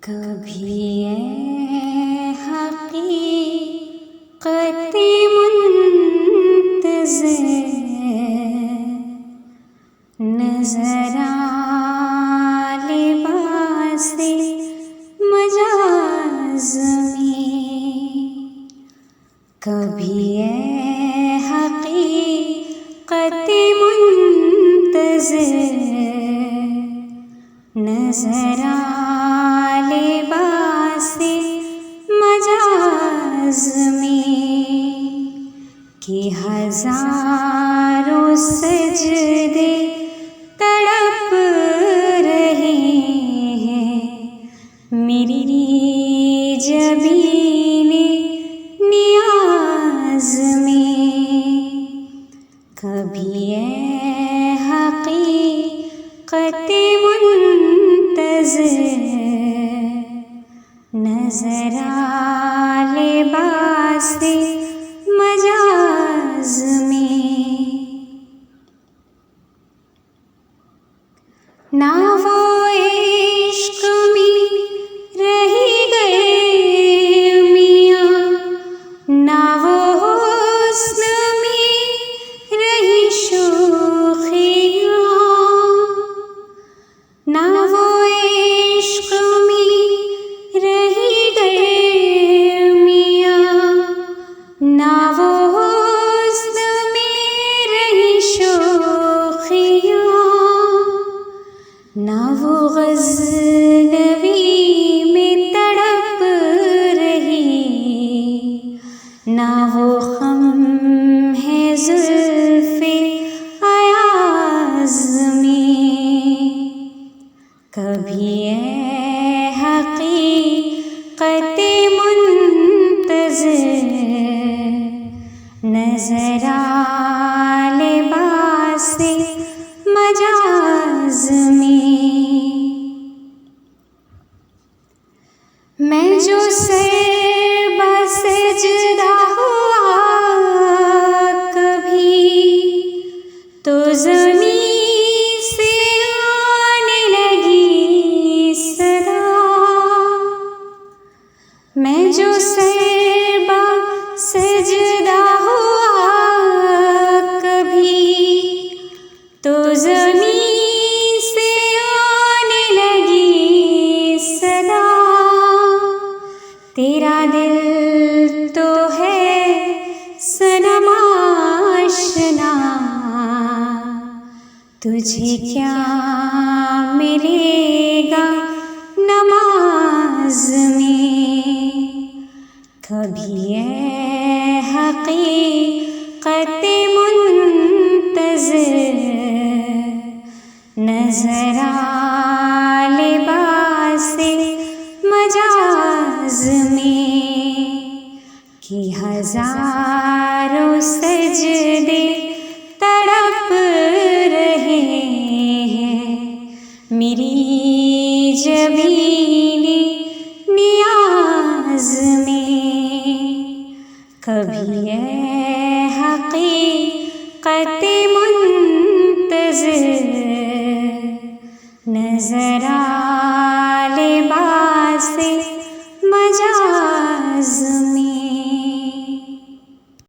کبھی اے حقیقت منتظر نظر آ لباس مجاز میں، کبھی اے حقیقت منتظر نظر آ لباس مجاز میں کہ ہزاروں سجدے تڑپ رہے ہیں میری جبین نیاز میں، کبھی اے حقیقت منتظر نظر آ لباس مجاز میں، نہ وہ عشق میں رہی گئے میاں، نہ وہ حسن میں رہی شوخیاں، نہ وہ عشق میں رہی گئے میاں، نہ وہ حسن میں رہی شوخیاں، نہ وہ غزنوی میں تڑپ رہی، نہ وہ خم ہے زلف ایاز میں، کبھی اے حقیقت منتظر نظر آ لباس مجاز میں، میں جو سر بسجدہ ہوا کبھی تو زمین سے آنے لگی صدا، میں جو سر بسجدہ ہوا کبھی تو زمین سے آنے لگی صدا، تیرا دل تو ہے صنم آشنا، تجھے کیا ملے گا نماز میں، کبھی اے حقیقت منتظر نظر آ لباس مجاز میں کہ ہزاروں سجدے تڑپ رہے ہیں میری جبین نیاز میں، کبھی اے حقیقت منتظر